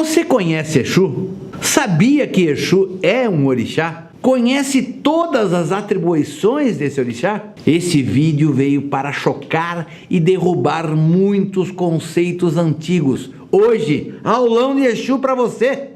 Você conhece Exu? Sabia que Exu é um orixá? Conhece todas as atribuições desse orixá? Esse vídeo veio para chocar e derrubar muitos conceitos antigos. Hoje, aulão de Exu para você!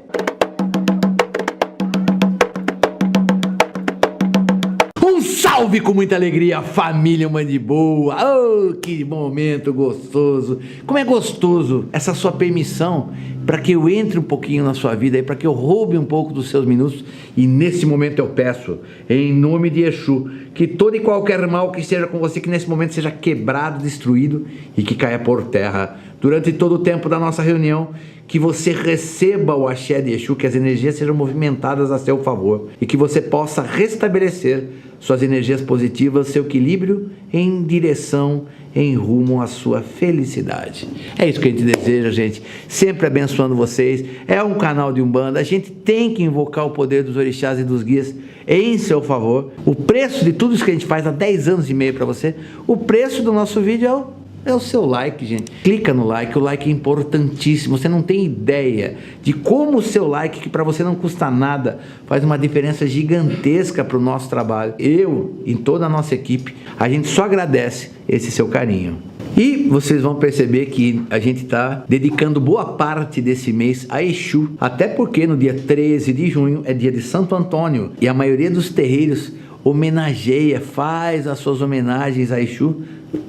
Salve com muita alegria, família Mãe de Boa! Oh, que momento gostoso! Como é gostoso essa sua permissão para que eu entre um pouquinho na sua vida, para que eu roube um pouco dos seus minutos. E nesse momento eu peço, em nome de Exu, que todo e qualquer mal que esteja com você, que nesse momento seja quebrado, destruído e que caia por terra. Durante todo o tempo da nossa reunião, que você receba o axé de Exu, que as energias sejam movimentadas a seu favor e que você possa restabelecer suas energias positivas, seu equilíbrio em direção, em rumo à sua felicidade. É isso que a gente deseja, gente. Sempre abençoando vocês. É um canal de Umbanda. A gente tem que invocar o poder dos orixás e dos guias em seu favor. O preço de tudo isso que a gente faz há 10 anos e meio para você, o preço do nosso vídeo é o seu like, gente. Clica no like, o like é importantíssimo. Você não tem ideia de como o seu like, que para você não custa nada, faz uma diferença gigantesca para o nosso trabalho. Eu e toda a nossa equipe, a gente só agradece esse seu carinho. E vocês vão perceber que a gente está dedicando boa parte desse mês a Exu, até porque no dia 13 de junho é dia de Santo Antônio e a maioria dos terreiros homenageia, faz as suas homenagens a Exu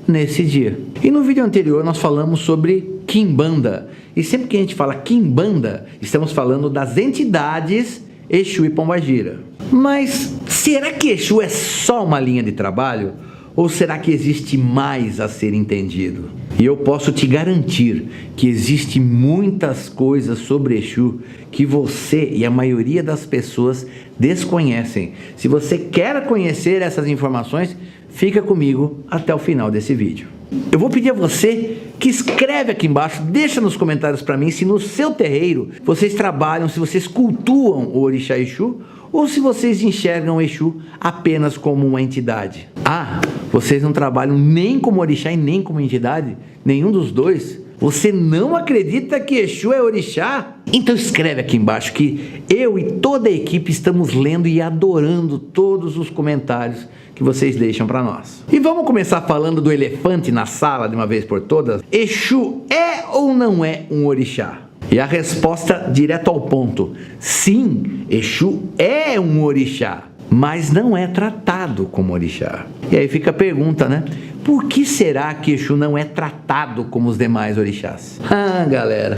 nesse dia. E no vídeo anterior nós falamos sobre Quimbanda. E sempre que a gente fala Quimbanda, estamos falando das entidades Exu e Pombagira. Mas será que Exu é só uma linha de trabalho? Ou será que existe mais a ser entendido? E eu posso te garantir que existe muitas coisas sobre Exu que você e a maioria das pessoas desconhecem. Se você quer conhecer essas informações, fica comigo até o final desse vídeo. Eu vou pedir a você que escreve aqui embaixo, deixa nos comentários para mim se no seu terreiro vocês trabalham, se vocês cultuam o orixá Exu ou se vocês enxergam o Exu apenas como uma entidade. Ah, vocês não trabalham nem como orixá e nem como entidade? Nenhum dos dois? Você não acredita que Exu é orixá? Então escreve aqui embaixo que eu e toda a equipe estamos lendo e adorando todos os comentários que vocês deixam para nós. E vamos começar falando do elefante na sala de uma vez por todas. Exu é ou não é um orixá? E a resposta direto ao ponto: sim, Exu é um orixá, mas não é tratado como orixá. E aí fica a pergunta, né? Por que será que Exu não é tratado como os demais orixás? Ah, galera,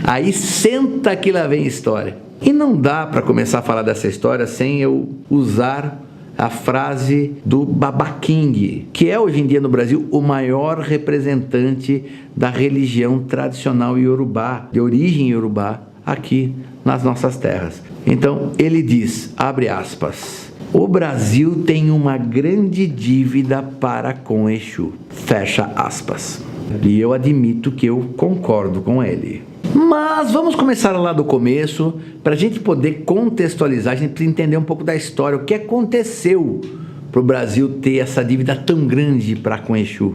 aí senta que lá vem história. E não dá para começar a falar dessa história sem eu usar a frase do Baba King, que é hoje em dia no Brasil o maior representante da religião tradicional iorubá, de origem iorubá, aqui nas nossas terras. Então ele diz, abre aspas, o Brasil tem uma grande dívida para com Exu, fecha aspas. E eu admito que eu concordo com ele. Mas vamos começar lá do começo, para a gente poder contextualizar, a gente precisa entender um pouco da história, o que aconteceu para o Brasil ter essa dívida tão grande para com Exu.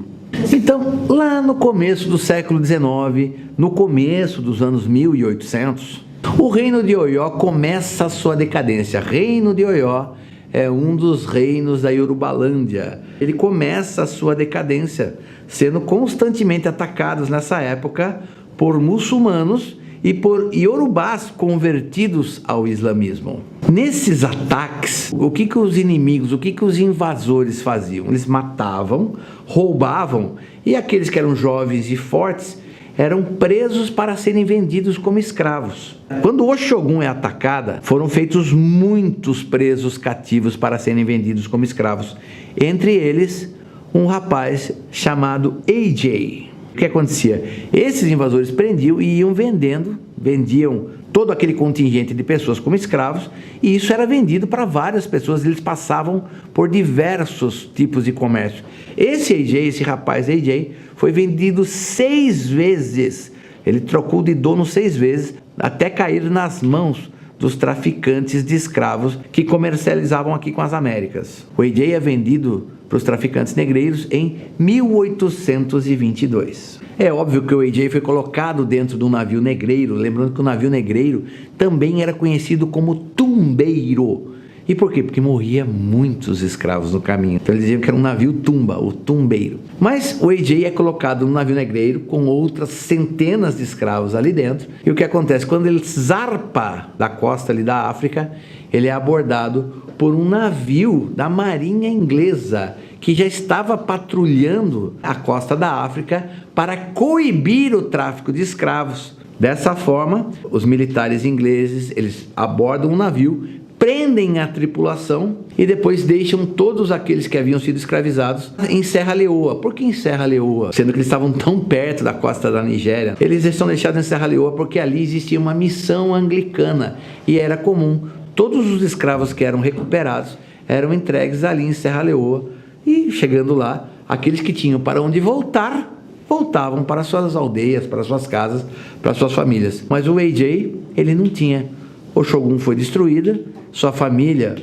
Então, lá no começo do século XIX, no começo dos anos 1800, o reino de Oió começa a sua decadência. Reino de Oió é um dos reinos da Yorubalândia. Ele começa a sua decadência, sendo constantemente atacados nessa época por muçulmanos e por iorubás convertidos ao islamismo. Nesses ataques, o que os inimigos, o que os invasores faziam? Eles matavam, roubavam, e aqueles que eram jovens e fortes eram presos para serem vendidos como escravos. Quando Oxógun é atacada, foram feitos muitos presos cativos para serem vendidos como escravos. Entre eles, um rapaz chamado AJ. O que acontecia? Esses invasores prendiam e iam vendiam todo aquele contingente de pessoas como escravos, e isso era vendido para várias pessoas, eles passavam por diversos tipos de comércio. Esse rapaz AJ, foi vendido 6 vezes, ele trocou de dono 6 vezes, até cair nas mãos dos traficantes de escravos que comercializavam aqui com as Américas. O AJ é vendido para os traficantes negreiros em 1822. É óbvio que o AJ foi colocado dentro de um navio negreiro, lembrando que o navio negreiro também era conhecido como tumbeiro. E por quê? Porque morria muitos escravos no caminho. Então eles diziam que era um navio tumba, o tumbeiro. Mas o AJ é colocado no navio negreiro com outras centenas de escravos ali dentro. E o que acontece? Quando ele zarpa da costa ali da África, ele é abordado por um navio da marinha inglesa que já estava patrulhando a costa da África para coibir o tráfico de escravos. Dessa forma, os militares ingleses, eles abordam um navio, prendem a tripulação e depois deixam todos aqueles que haviam sido escravizados em Serra Leoa. Por que em Serra Leoa? Sendo que eles estavam tão perto da costa da Nigéria. Eles estão deixados em Serra Leoa porque ali existia uma missão anglicana e era comum. Todos os escravos que eram recuperados eram entregues ali em Serra Leoa e, chegando lá, aqueles que tinham para onde voltar, voltavam para suas aldeias, para suas casas, para suas famílias. Mas o AJ, ele não tinha. O Shogun foi destruída, sua família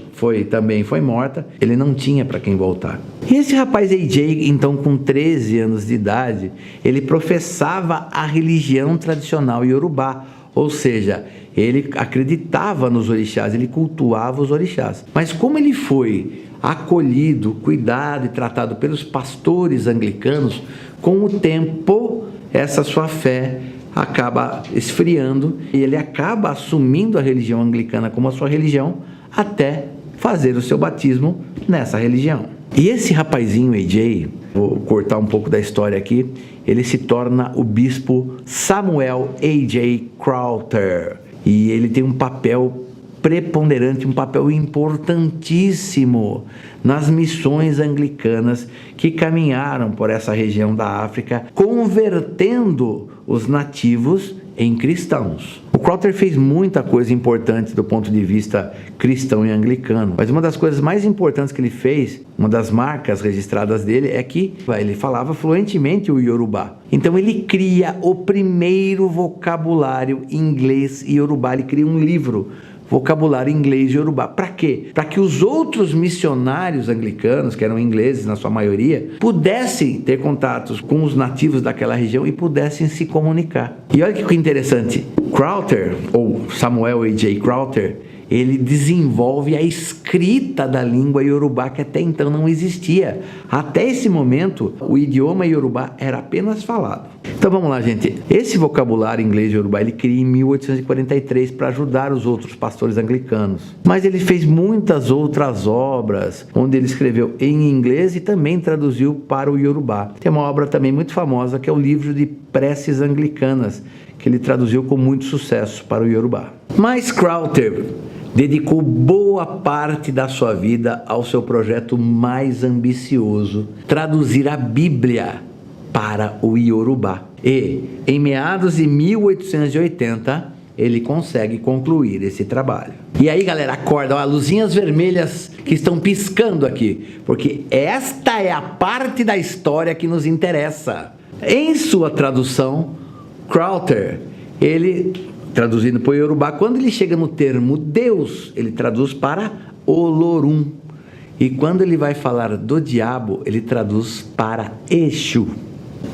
também foi morta, ele não tinha para quem voltar. E esse rapaz AJ, então com 13 anos de idade, ele professava a religião tradicional iorubá, ou seja, ele acreditava nos orixás, ele cultuava os orixás. Mas como ele foi acolhido, cuidado e tratado pelos pastores anglicanos, com o tempo essa sua fé acaba esfriando e ele acaba assumindo a religião anglicana como a sua religião até fazer o seu batismo nessa religião. E esse rapazinho AJ, vou cortar um pouco da história aqui, ele se torna o bispo Samuel A.J. Crowther e ele tem um papel preponderante, um papel importantíssimo nas missões anglicanas que caminharam por essa região da África, convertendo os nativos em cristãos. O Crowther fez muita coisa importante do ponto de vista cristão e anglicano, mas uma das coisas mais importantes que ele fez, uma das marcas registradas dele, é que ele falava fluentemente o iorubá. Então ele cria o primeiro vocabulário inglês e iorubá, ele cria um livro, vocabulário inglês e iorubá. Para quê? Para que os outros missionários anglicanos, que eram ingleses na sua maioria, pudessem ter contatos com os nativos daquela região e pudessem se comunicar. E olha que interessante, Crowther, ou Samuel A.J. Crowther, ele desenvolve a escrita da língua iorubá que até então não existia. Até esse momento, o idioma iorubá era apenas falado. Então vamos lá, gente. Esse vocabulário inglês iorubá ele cria em 1843 para ajudar os outros pastores anglicanos. Mas ele fez muitas outras obras, onde ele escreveu em inglês e também traduziu para o iorubá. Tem uma obra também muito famosa que é o livro de preces anglicanas, que ele traduziu com muito sucesso para o iorubá. Mas Crowther dedicou boa parte da sua vida ao seu projeto mais ambicioso, traduzir a Bíblia para o iorubá. E, em meados de 1880, ele consegue concluir esse trabalho. E aí, galera, acorda, ó, luzinhas vermelhas que estão piscando aqui, porque esta é a parte da história que nos interessa. Em sua tradução, Crowther, ele, traduzindo para o iorubá, quando ele chega no termo Deus, ele traduz para Olorum. E quando ele vai falar do diabo, ele traduz para Exu.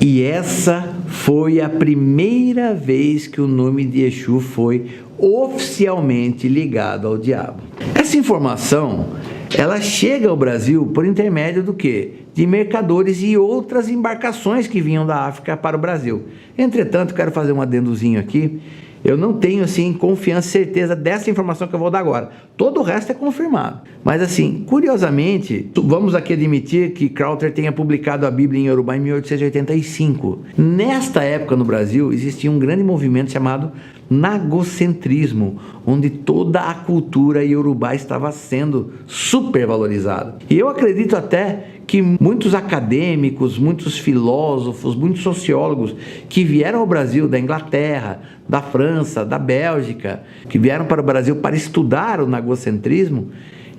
E essa foi a primeira vez que o nome de Exu foi oficialmente ligado ao diabo. Essa informação, ela chega ao Brasil por intermédio do quê? De mercadores e outras embarcações que vinham da África para o Brasil. Entretanto, quero fazer um adendozinho aqui. Eu não tenho, assim, confiança e certeza dessa informação que eu vou dar agora. Todo o resto é confirmado. Mas, assim, curiosamente, vamos aqui admitir que Crowther tenha publicado a Bíblia em iorubá em 1885. Nesta época, no Brasil, existia um grande movimento chamado nagocentrismo, onde toda a cultura iorubá estava sendo supervalorizada. E eu acredito até que muitos acadêmicos, muitos filósofos, muitos sociólogos que vieram ao Brasil da Inglaterra, da França, da Bélgica, que vieram para o Brasil para estudar o nagocentrismo,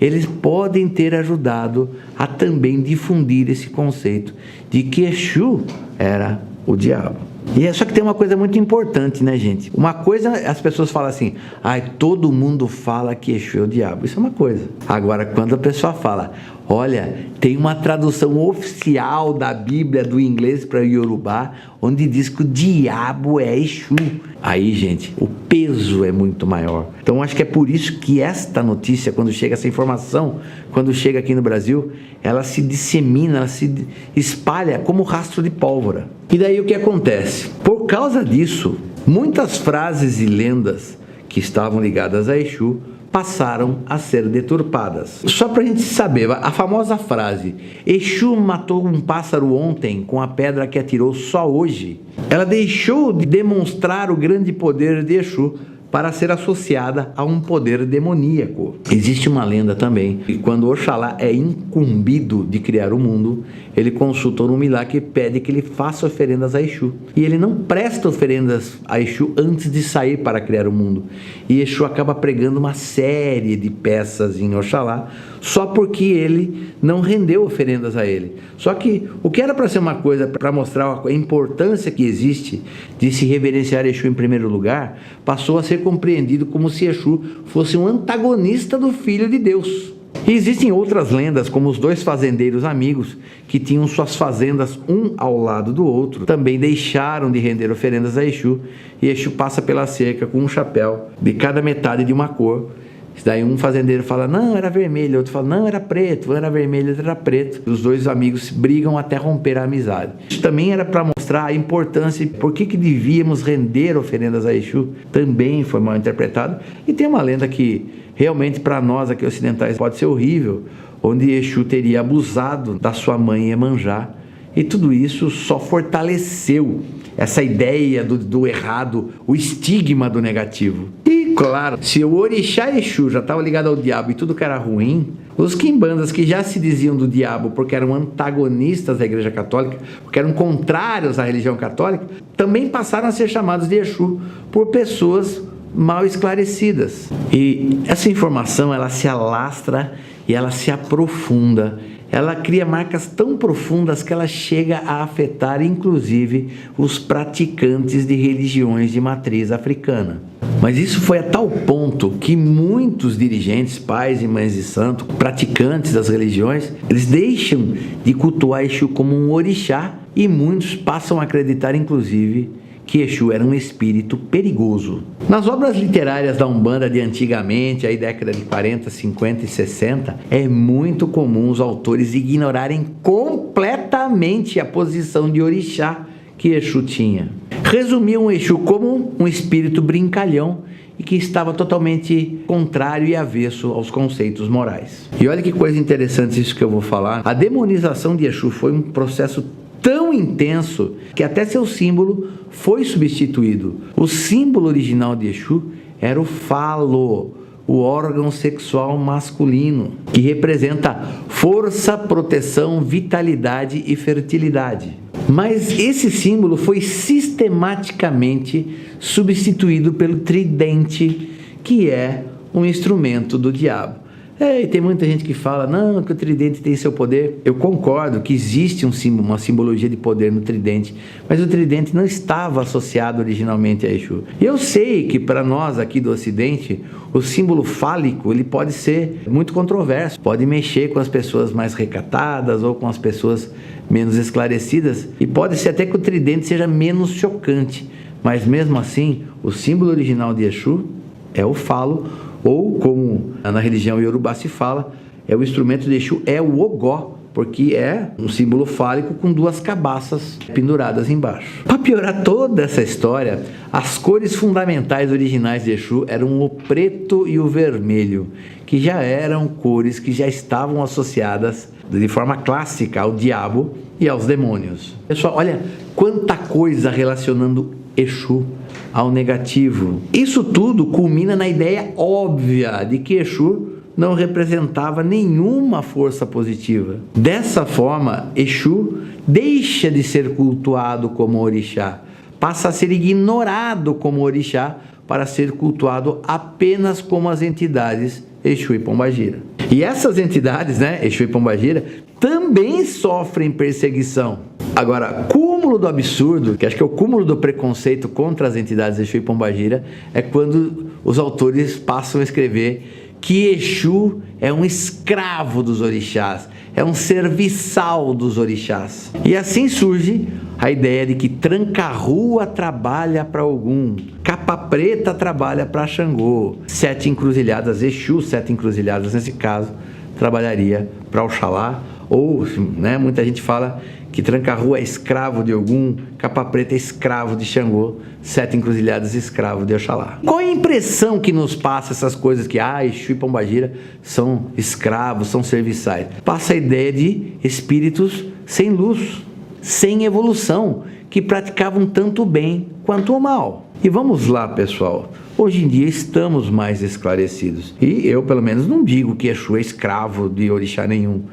eles podem ter ajudado a também difundir esse conceito de que Exu era o diabo. E é só que tem uma coisa muito importante, né, gente? Uma coisa, as pessoas falam assim, todo mundo fala que Exu é o diabo. Isso é uma coisa. Agora, quando a pessoa fala, olha, tem uma tradução oficial da Bíblia do inglês para o Yorubá, onde diz que o diabo é Exu. Aí, gente, o peso é muito maior. Então, acho que é por isso que esta notícia, quando chega essa informação, quando chega aqui no Brasil, ela se dissemina, ela se espalha como rastro de pólvora. E daí o que acontece? Por causa disso, muitas frases e lendas que estavam ligadas a Exu passaram a ser deturpadas. Só para a gente saber, a famosa frase Exu matou um pássaro ontem com a pedra que atirou só hoje, ela deixou de demonstrar o grande poder de Exu para ser associada a um poder demoníaco. Existe uma lenda também que quando Oxalá é incumbido de criar o mundo, ele consulta o Orumilá que pede que ele faça oferendas a Exu. E ele não presta oferendas a Exu antes de sair para criar o mundo. E Exu acaba pregando uma série de peças em Oxalá, só porque ele não rendeu oferendas a ele. Só que o que era para ser uma coisa para mostrar a importância que existe de se reverenciar Exu em primeiro lugar, passou a ser compreendido como se Exu fosse um antagonista do Filho de Deus. E existem outras lendas, como os dois fazendeiros amigos, que tinham suas fazendas um ao lado do outro, também deixaram de render oferendas a Exu, e Exu passa pela cerca com um chapéu de cada metade de uma cor. Daí um fazendeiro fala, não, era vermelho, outro fala, não, era preto, um era vermelho, outro era preto. Os dois amigos brigam até romper a amizade. Isso também era para mostrar a importância e por que devíamos render oferendas a Exu, também foi mal interpretado. E tem uma lenda que realmente para nós aqui ocidentais pode ser horrível, onde Exu teria abusado da sua mãe Iemanjá, e tudo isso só fortaleceu essa ideia do errado, o estigma do negativo. E claro, se o orixá Exu já estava ligado ao diabo e tudo que era ruim, os quimbandas que já se diziam do diabo porque eram antagonistas da Igreja Católica, porque eram contrários à religião católica, também passaram a ser chamados de Exu por pessoas mal esclarecidas. E essa informação, ela se alastra e ela se aprofunda. Ela cria marcas tão profundas que ela chega a afetar, inclusive, os praticantes de religiões de matriz africana. Mas isso foi a tal ponto que muitos dirigentes, pais e mães de santo, praticantes das religiões, eles deixam de cultuar Exu como um orixá e muitos passam a acreditar, inclusive, que Exu era um espírito perigoso. Nas obras literárias da Umbanda de antigamente, aí década de 40, 50 e 60, é muito comum os autores ignorarem completamente a posição de orixá que Exu tinha. Resumiam Exu como um espírito brincalhão e que estava totalmente contrário e avesso aos conceitos morais. E olha que coisa interessante isso que eu vou falar. A demonização de Exu foi um processo tão intenso que até seu símbolo foi substituído. O símbolo original de Exu era o falo, o órgão sexual masculino, que representa força, proteção, vitalidade e fertilidade. Mas esse símbolo foi sistematicamente substituído pelo tridente, que é um instrumento do diabo. E tem muita gente que fala, não, que o tridente tem seu poder. Eu concordo que existe uma simbologia de poder no tridente, mas o tridente não estava associado originalmente a Exu. E eu sei que para nós aqui do Ocidente, o símbolo fálico ele pode ser muito controverso, pode mexer com as pessoas mais recatadas ou com as pessoas menos esclarecidas, e pode ser até que o tridente seja menos chocante, mas mesmo assim, o símbolo original de Exu é o falo, ou como na religião Yorubá se fala, o instrumento de Exu é o ogó, porque é um símbolo fálico com duas cabaças penduradas embaixo. Para piorar toda essa história, as cores fundamentais originais de Exu eram o preto e o vermelho, que já eram cores que já estavam associadas de forma clássica ao diabo e aos demônios. Pessoal, olha quanta coisa relacionando Exu ao negativo. Isso tudo culmina na ideia óbvia de que Exu não representava nenhuma força positiva. Dessa forma, Exu deixa de ser cultuado como orixá, passa a ser ignorado como orixá para ser cultuado apenas como as entidades Exu e Pombagira. E essas entidades, Exu e Pombagira, também sofrem perseguição. Agora, como cúmulo do absurdo, que acho que é o cúmulo do preconceito contra as entidades Exu e Pombagira, é quando os autores passam a escrever que Exu é um escravo dos orixás, é um serviçal dos orixás. E assim surge a ideia de que Tranca-Rua trabalha para Ogum, Capa Preta trabalha para Xangô, Sete Encruzilhadas Exu, Sete Encruzilhadas nesse caso, trabalharia para Oxalá, ou, né, muita gente fala que Tranca-Rua é escravo de Ogum, Capa Preta é escravo de Xangô, Sete Encruzilhadas escravo de Oxalá. Qual é a impressão que nos passa essas coisas que Exu e Pombagira são escravos, são serviçais? Passa a ideia de espíritos sem luz, sem evolução, que praticavam tanto o bem quanto o mal. E vamos lá, pessoal. Hoje em dia estamos mais esclarecidos. E eu, pelo menos, não digo que Exu é escravo de orixá nenhum.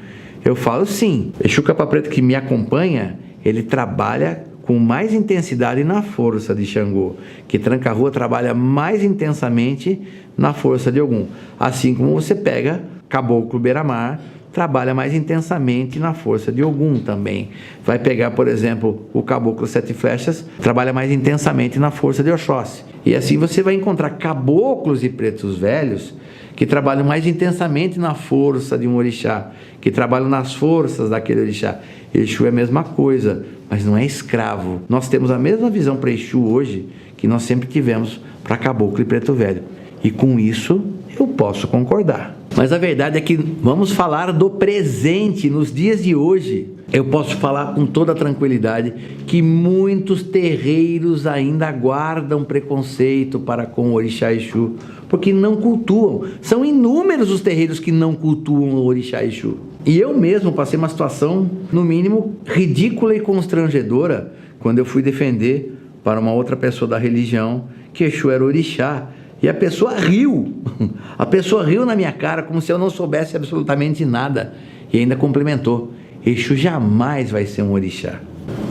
Eu falo sim. Exu Capa Preta que me acompanha, ele trabalha com mais intensidade na força de Xangô, que Tranca-Rua trabalha mais intensamente na força de Ogum. Assim como você pega Caboclo Beira-Mar, trabalha mais intensamente na força de Ogum também. Vai pegar, por exemplo, o Caboclo Sete Flechas, trabalha mais intensamente na força de Oxóssi. E assim você vai encontrar caboclos e pretos velhos que trabalham mais intensamente na força de um orixá, que trabalham nas forças daquele orixá. Exu é a mesma coisa, mas não é escravo. Nós temos a mesma visão para Exu hoje que nós sempre tivemos para Caboclo e Preto Velho. E com isso eu posso concordar. Mas a verdade é que vamos falar do presente, nos dias de hoje. Eu posso falar com toda tranquilidade que muitos terreiros ainda guardam preconceito para com o orixá Exu, porque não cultuam. São inúmeros os terreiros que não cultuam o orixá Exu. E eu mesmo passei uma situação, no mínimo, ridícula e constrangedora, quando eu fui defender para uma outra pessoa da religião que Exu era orixá. E a pessoa riu. A pessoa riu na minha cara como se eu não soubesse absolutamente nada. E ainda complementou: Exu jamais vai ser um orixá.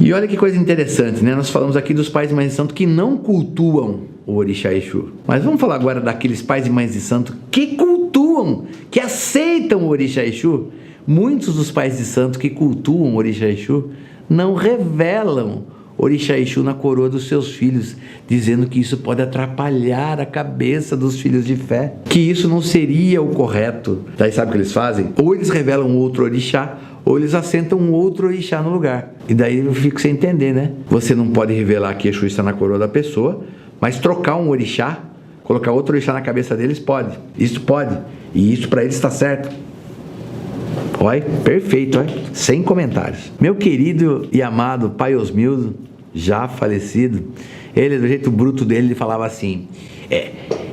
E olha que coisa interessante, né? Nós falamos aqui dos pais e mães de santo que não cultuam o orixá Exu. Mas vamos falar agora daqueles pais e mães de santo que cultuam, que aceitam o orixá Exu. Muitos dos pais de santo que cultuam o orixá Exu não revelam orixá Exu na coroa dos seus filhos, dizendo que isso pode atrapalhar a cabeça dos filhos de fé, que isso não seria o correto. Daí sabe o que eles fazem? Ou eles revelam outro orixá, ou eles assentam um outro orixá no lugar. E daí eu fico sem entender, né? Você não pode revelar que Exu está na coroa da pessoa, mas trocar um orixá, colocar outro orixá na cabeça deles, pode. Isso pode. E isso para eles está certo. Olha, perfeito, olha. Sem comentários. Meu querido e amado pai Osmildo, já falecido, ele, do jeito bruto dele, ele falava assim: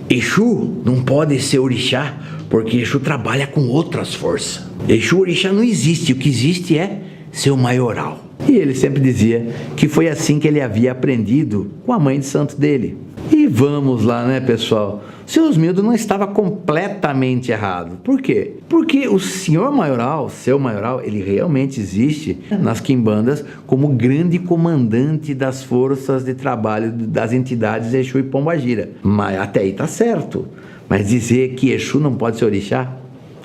Exu não pode ser orixá, porque Exu trabalha com outras forças. Exu orixá não existe, o que existe é seu maioral. E ele sempre dizia que foi assim que ele havia aprendido com a mãe de santo dele. E vamos lá, né, pessoal? O seu Osmildo não estava completamente errado. Por quê? Porque o senhor maioral, seu maioral, ele realmente existe nas quimbandas como grande comandante das forças de trabalho das entidades Exu e Pombagira. Mas até aí tá certo. Mas dizer que Exu não pode ser orixá,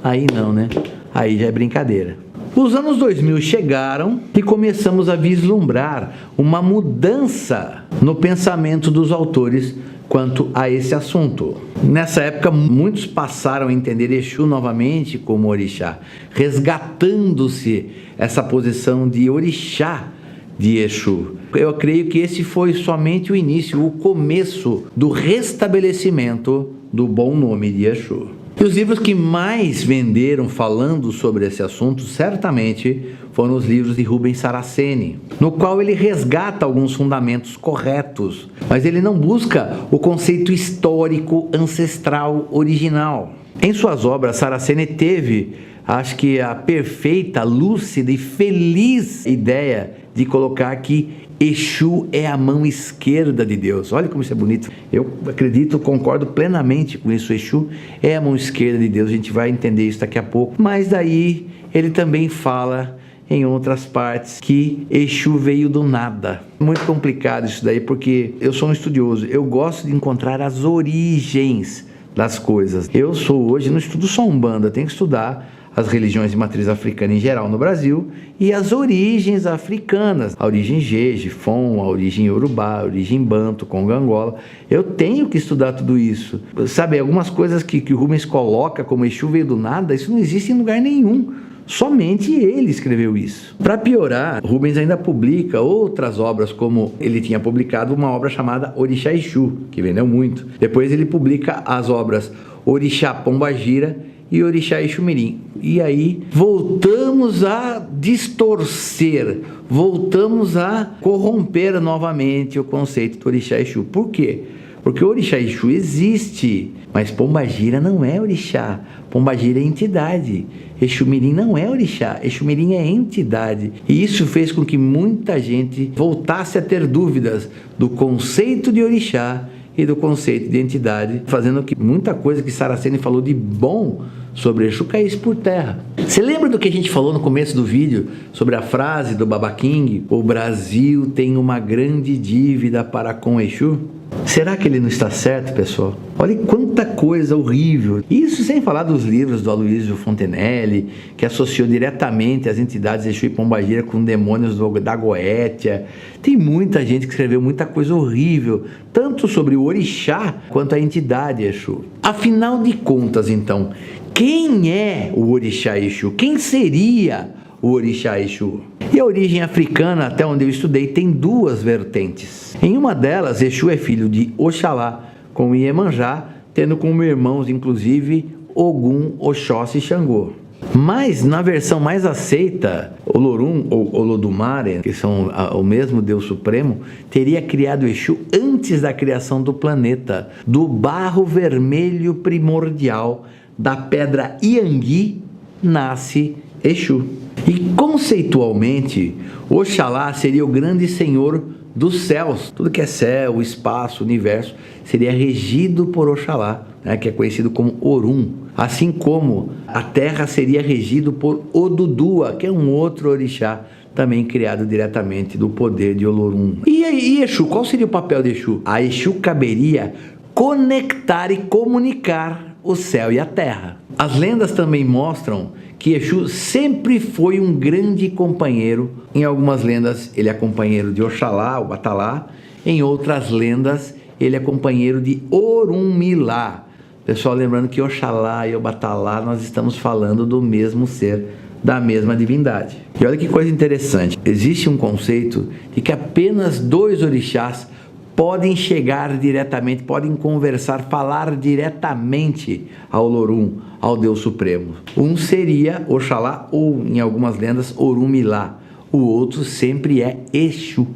aí não, né? Aí já é brincadeira. Os anos 2000 chegaram e começamos a vislumbrar uma mudança no pensamento dos autores quanto a esse assunto. Nessa época, muitos passaram a entender Exu novamente como orixá, resgatando-se essa posição de orixá de Exu. Eu creio que esse foi somente o início, o começo do restabelecimento do bom nome de Exu. E os livros que mais venderam falando sobre esse assunto, certamente, foram os livros de Rubens Saraceni, no qual ele resgata alguns fundamentos corretos, mas ele não busca o conceito histórico ancestral original. Em suas obras, Saraceni teve, acho que a perfeita, lúcida e feliz ideia de colocar que Exu é a mão esquerda de Deus. Olha como isso é bonito. Eu acredito, concordo plenamente com isso. Exu é a mão esquerda de Deus. A gente vai entender isso daqui a pouco. Mas daí ele também fala em outras partes que Exu veio do nada. Muito complicado isso daí, porque eu sou um estudioso. Eu gosto de encontrar as origens das coisas. Eu sou hoje, não estudo só Umbanda, tenho que estudar as religiões de matriz africana em geral no Brasil e as origens africanas, a origem Jeje, Fon, a origem Yorubá, a origem Banto, Congo, Angola. Eu tenho que estudar tudo isso. Sabe, algumas coisas que o Rubens coloca como Exu veio do nada, isso não existe em lugar nenhum. Somente ele escreveu isso. Para piorar, Rubens ainda publica outras obras, como ele tinha publicado uma obra chamada Orixá Exu, que vendeu muito. Depois ele publica as obras Orixá Pombagira e Orixá Exu Mirim. E aí voltamos a distorcer, voltamos a corromper novamente o conceito do Orixá Exu. Por quê? Porque o Orixá Exu existe, mas Pombagira não é orixá. Pombagira é entidade. Exu Mirim não é orixá. Exu Mirim é entidade. E isso fez com que muita gente voltasse a ter dúvidas do conceito de orixá e do conceito de entidade, fazendo que muita coisa que Saraceni falou de bom sobre Exu caísse por terra. Você lembra do que a gente falou no começo do vídeo sobre a frase do Baba King? O Brasil tem uma grande dívida para com Exu? Será que ele não está certo, pessoal? Olha quanta coisa horrível. Isso sem falar dos livros do Aloysio Fontenelle, que associou diretamente as entidades Exu e Pombagira com demônios da Goétia. Tem muita gente que escreveu muita coisa horrível, tanto sobre o orixá quanto a entidade Exu. Afinal de contas, então, quem é o orixá Exu? Quem seria o orixá Exu? E a origem africana, até onde eu estudei, tem duas vertentes. Em uma delas, Exu é filho de Oxalá com Iemanjá, tendo como irmãos, inclusive, Ogum, Oxóssi e Xangô. Mas, na versão mais aceita, Olorum ou Olodumare, que são o mesmo Deus Supremo, teria criado Exu antes da criação do planeta, do barro vermelho primordial, da pedra Iangui, nasce Exu. E conceitualmente, Oxalá seria o grande senhor dos céus. Tudo que é céu, espaço, universo, seria regido por Oxalá, né, que é conhecido como Orum. Assim como a terra seria regido por Odudua, que é um outro orixá, também criado diretamente do poder de Olorum. E Exu, qual seria o papel de Exu? A Exu caberia conectar e comunicar o céu e a terra. As lendas também mostram que Exu sempre foi um grande companheiro. Em algumas lendas ele é companheiro de Oxalá, o Batalá. Em outras lendas ele é companheiro de Orunmilá. Pessoal, lembrando que Oxalá e o Batalá nós estamos falando do mesmo ser, da mesma divindade. E olha que coisa interessante, existe um conceito de que apenas dois orixás podem chegar diretamente, podem conversar, falar diretamente ao Olorum, ao Deus Supremo. Um seria Oxalá ou, em algumas lendas, Orunmilá. O outro sempre é Exu.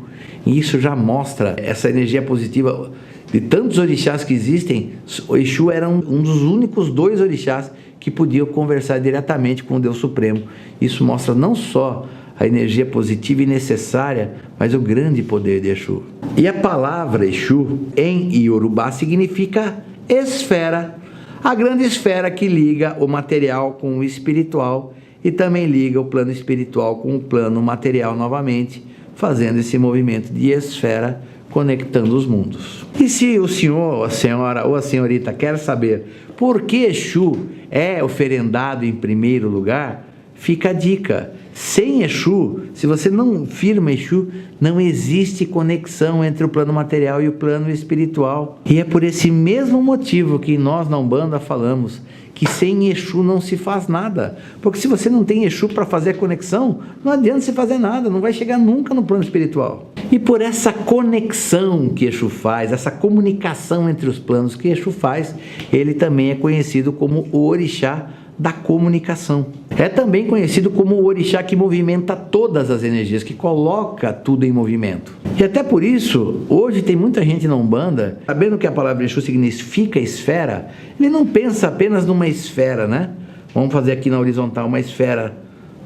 E isso já mostra essa energia positiva. De tantos orixás que existem, o Exu era um dos únicos dois orixás que podiam conversar diretamente com o Deus Supremo. Isso mostra não só a energia positiva e necessária, mas o grande poder de Exu. E a palavra Exu, em Iorubá, significa esfera, a grande esfera que liga o material com o espiritual e também liga o plano espiritual com o plano material novamente, fazendo esse movimento de esfera, conectando os mundos. E se o senhor, a senhora ou a senhorita quer saber por que Exu é oferendado em primeiro lugar, fica a dica. Sem Exu, se você não firma Exu, não existe conexão entre o plano material e o plano espiritual. E é por esse mesmo motivo que nós na Umbanda falamos que sem Exu não se faz nada. Porque se você não tem Exu para fazer a conexão, não adianta você fazer nada, não vai chegar nunca no plano espiritual. E por essa conexão que Exu faz, essa comunicação entre os planos que Exu faz, ele também é conhecido como o orixá da comunicação. É também conhecido como o orixá que movimenta todas as energias, que coloca tudo em movimento. E até por isso, hoje tem muita gente na Umbanda, sabendo que a palavra Exu significa esfera, ele não pensa apenas numa esfera, né? Vamos fazer aqui na horizontal uma esfera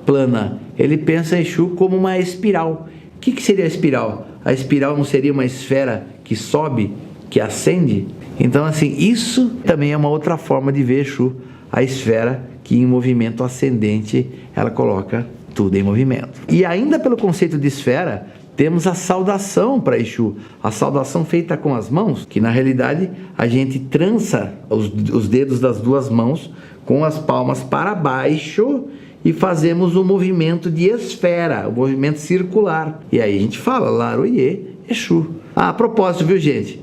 plana. Ele pensa Exu como uma espiral. O que seria a espiral? A espiral não seria uma esfera que sobe, que ascende? Então, assim, isso também é uma outra forma de ver Exu, a esfera que em movimento ascendente ela coloca tudo em movimento. E ainda pelo conceito de esfera, temos a saudação para Exu, a saudação feita com as mãos, que na realidade a gente trança os dedos das duas mãos com as palmas para baixo e fazemos um movimento de esfera, um movimento circular. E aí a gente fala Laroyê, Exu. A propósito, viu, gente?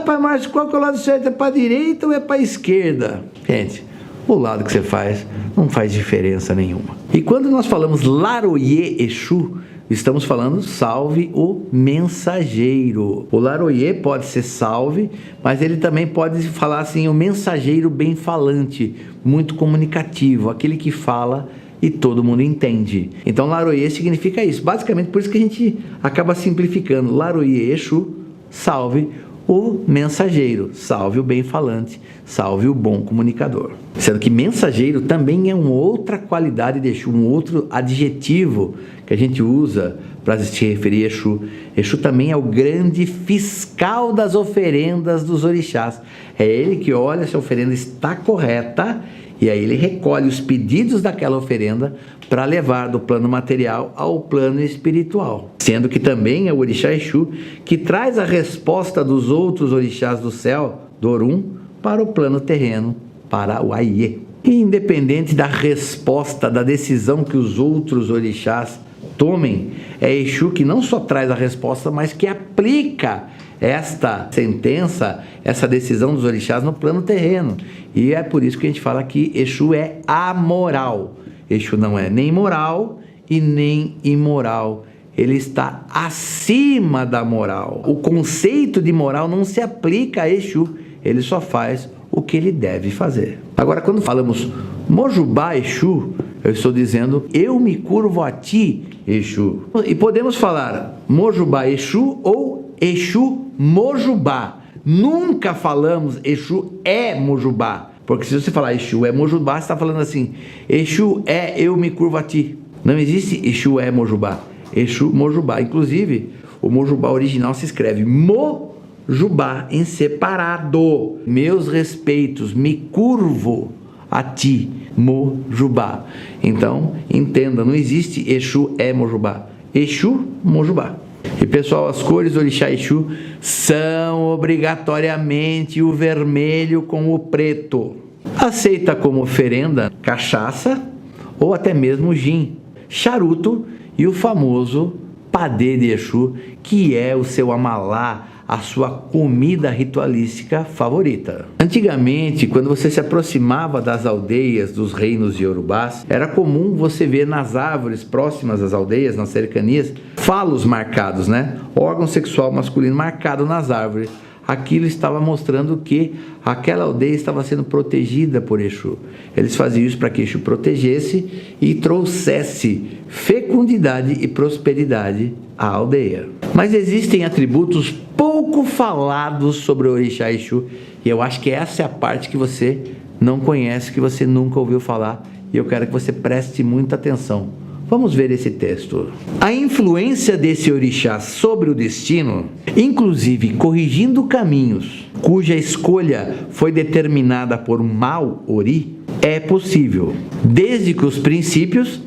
Pai Márcio, qual que é o lado certo? É para a direita ou é para a esquerda? Gente, o lado que você faz não faz diferença nenhuma. E quando nós falamos Laroyê Exu, estamos falando salve o mensageiro. O Laroyê pode ser salve, mas ele também pode falar assim, o mensageiro bem falante, muito comunicativo, aquele que fala e todo mundo entende. Então Laroyê significa isso. Basicamente por isso que a gente acaba simplificando. Laroyê Exu, salve o mensageiro, salve o bem falante, salve o bom comunicador. Sendo que mensageiro também é uma outra qualidade de Exu, um outro adjetivo que a gente usa para se referir a Exu. Exu também é o grande fiscal das oferendas dos orixás. É ele que olha se a oferenda está correta e aí ele recolhe os pedidos daquela oferenda para levar do plano material ao plano espiritual. Sendo que também é o orixá Exu que traz a resposta dos outros orixás do céu, do Orum, para o plano terreno, para o Aiê. E independente da resposta, da decisão que os outros orixás tomem, é Exu que não só traz a resposta, mas que aplica esta sentença, essa decisão dos orixás no plano terreno. E é por isso que a gente fala que Exu é amoral. Exu não é nem moral e nem imoral. Ele está acima da moral. O conceito de moral não se aplica a Exu. Ele só faz o que ele deve fazer. Agora, quando falamos Mojubá Exu, eu estou dizendo, eu me curvo a ti, Exu. E podemos falar Mojubá Exu ou Exu Mojubá. Nunca falamos Exu é Mojubá. Porque se você falar Exu é Mojubá, você está falando assim, Exu é eu me curvo a ti. Não existe Exu é Mojubá. Exu Mojubá. Inclusive, o Mojubá original se escreve Mojubá em separado. Meus respeitos, me curvo a ti, Mojubá. Então, entenda, não existe Exu é Mojubá. Exu, Mojubá. E pessoal, as cores do orixá Exu são obrigatoriamente o vermelho com o preto. Aceita como oferenda cachaça ou até mesmo gin, charuto e o famoso padê de Exu, que é o seu amalá, a sua comida ritualística favorita. Antigamente, quando você se aproximava das aldeias dos reinos iorubás, era comum você ver nas árvores próximas às aldeias, nas cercanias, falos marcados, né? Órgão sexual masculino marcado nas árvores. Aquilo estava mostrando que aquela aldeia estava sendo protegida por Exu. Eles faziam isso para que Exu protegesse e trouxesse fecundidade e prosperidade à aldeia. Mas existem atributos pouco falados sobre o orixá Exu, e eu acho que essa é a parte que você não conhece, que você nunca ouviu falar, e eu quero que você preste muita atenção. Vamos ver esse texto. A influência desse orixá sobre o destino, inclusive corrigindo caminhos cuja escolha foi determinada por um mau ori, é possível, desde que os princípios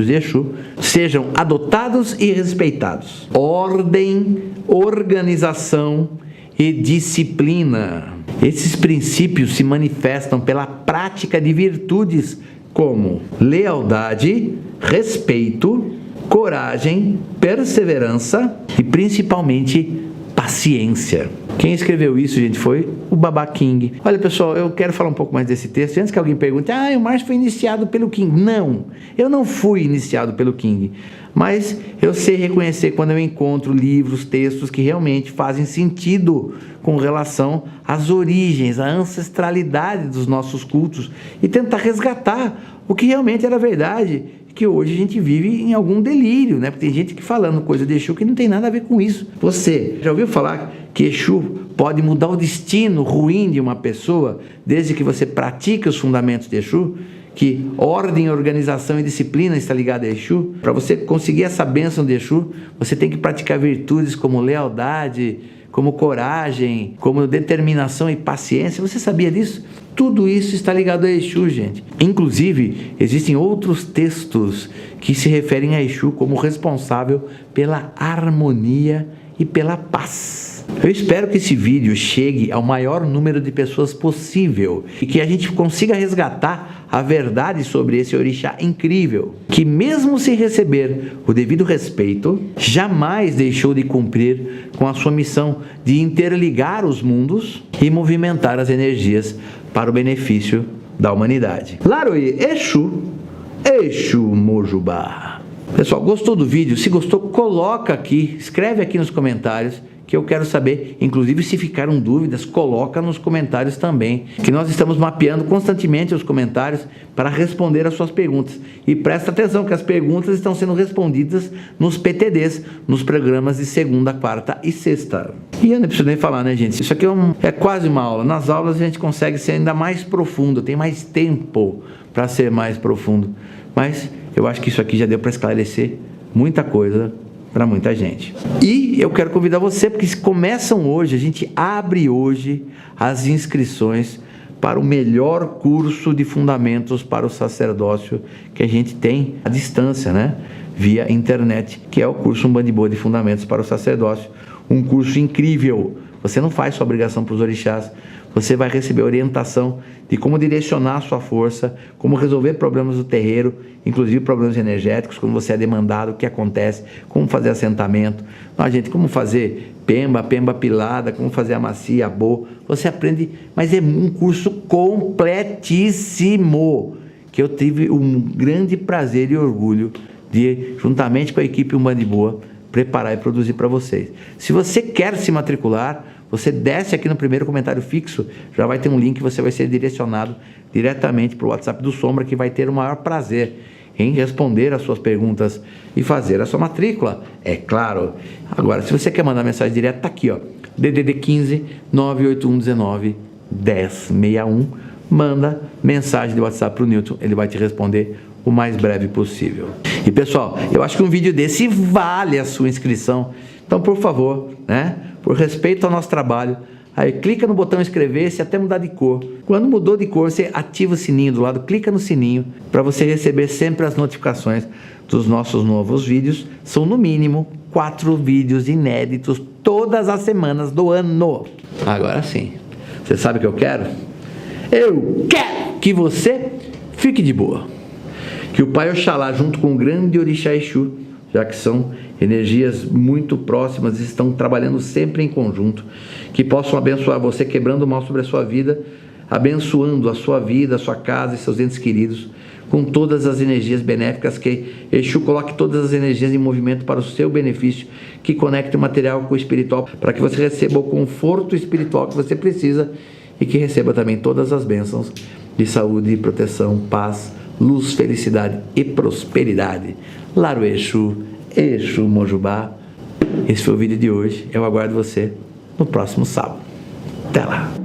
de Exu, sejam adotados e respeitados. Ordem, organização e disciplina. Esses princípios se manifestam pela prática de virtudes como lealdade, respeito, coragem, perseverança e principalmente paciência. Quem escreveu isso, gente, foi o Baba King. Olha, pessoal, eu quero falar um pouco mais desse texto. Antes que alguém pergunte, o Márcio foi iniciado pelo King. Não, eu não fui iniciado pelo King. Mas eu sei reconhecer quando eu encontro livros, textos que realmente fazem sentido com relação às origens, à ancestralidade dos nossos cultos e tentar resgatar o que realmente era verdade, que hoje a gente vive em algum delírio, né? Porque tem gente que falando coisa de Exu que não tem nada a ver com isso. Você já ouviu falar que Exu pode mudar o destino ruim de uma pessoa desde que você pratique os fundamentos de Exu? Que ordem, organização e disciplina está ligada a Exu? Para você conseguir essa bênção de Exu, você tem que praticar virtudes como lealdade, como coragem, como determinação e paciência. Você sabia disso? Tudo isso está ligado a Exu, gente. Inclusive, existem outros textos que se referem a Exu como responsável pela harmonia e pela paz. Eu espero que esse vídeo chegue ao maior número de pessoas possível e que a gente consiga resgatar a verdade sobre esse orixá incrível, que mesmo sem receber o devido respeito, jamais deixou de cumprir com a sua missão de interligar os mundos e movimentar as energias para o benefício da humanidade. Laroye Exu, Exu Mojubá. Pessoal, gostou do vídeo? Se gostou, coloca aqui, escreve aqui nos comentários, que eu quero saber. Inclusive, se ficaram dúvidas, coloca nos comentários também, que nós estamos mapeando constantemente os comentários para responder as suas perguntas. E presta atenção que as perguntas estão sendo respondidas nos PTDs, nos programas de segunda, quarta e sexta. E eu não preciso nem falar, né, gente? Isso aqui é quase uma aula. Nas aulas a gente consegue ser ainda mais profundo, tem mais tempo para ser mais profundo. Mas eu acho que isso aqui já deu para esclarecer muita coisa para muita gente. E eu quero convidar você, porque começam hoje, a gente abre hoje as inscrições para o melhor curso de fundamentos para o sacerdócio que a gente tem à distância, né? Via internet, que é o curso Umbanda e Boa de Fundamentos para o Sacerdócio. Um curso incrível. Você não faz sua obrigação para os orixás, você vai receber orientação de como direcionar a sua força, como resolver problemas do terreiro, inclusive problemas energéticos, quando você é demandado, o que acontece, como fazer assentamento, como fazer pemba pilada, como fazer a macia, a bo. Você aprende, mas é um curso completíssimo, que eu tive um grande prazer e orgulho de, juntamente com a equipe Umbanda e Boa, preparar e produzir para vocês. Se você quer se matricular, você desce aqui no primeiro comentário fixo, já vai ter um link, você vai ser direcionado diretamente para o WhatsApp do Sombra, que vai ter o maior prazer em responder as suas perguntas e fazer a sua matrícula, é claro. Agora, se você quer mandar mensagem direta, tá aqui, ó, DDD 15 98119 1061, manda mensagem de WhatsApp para o Newton, ele vai te responder o mais breve possível. E pessoal, eu acho que um vídeo desse vale a sua inscrição, então por favor, né, por respeito ao nosso trabalho, aí clica no botão inscrever-se até mudar de cor. Quando mudou de cor, você ativa o sininho do lado, clica no sininho para você receber sempre as notificações dos nossos novos vídeos. São no mínimo 4 vídeos inéditos todas as semanas do ano. Agora sim, você sabe o que eu quero? Eu quero que você fique de boa. Que o Pai Oxalá, junto com o grande Orixá Exu, já que são energias muito próximas e estão trabalhando sempre em conjunto, que possam abençoar você, quebrando o mal sobre a sua vida, abençoando a sua vida, a sua casa e seus entes queridos, com todas as energias benéficas, que Exu coloque todas as energias em movimento para o seu benefício, que conecte o material com o espiritual, para que você receba o conforto espiritual que você precisa e que receba também todas as bênçãos de saúde, proteção, paz, luz, felicidade e prosperidade. Laroye Exu, Exu Mojubá. Esse foi o vídeo de hoje. Eu aguardo você no próximo sábado. Até lá!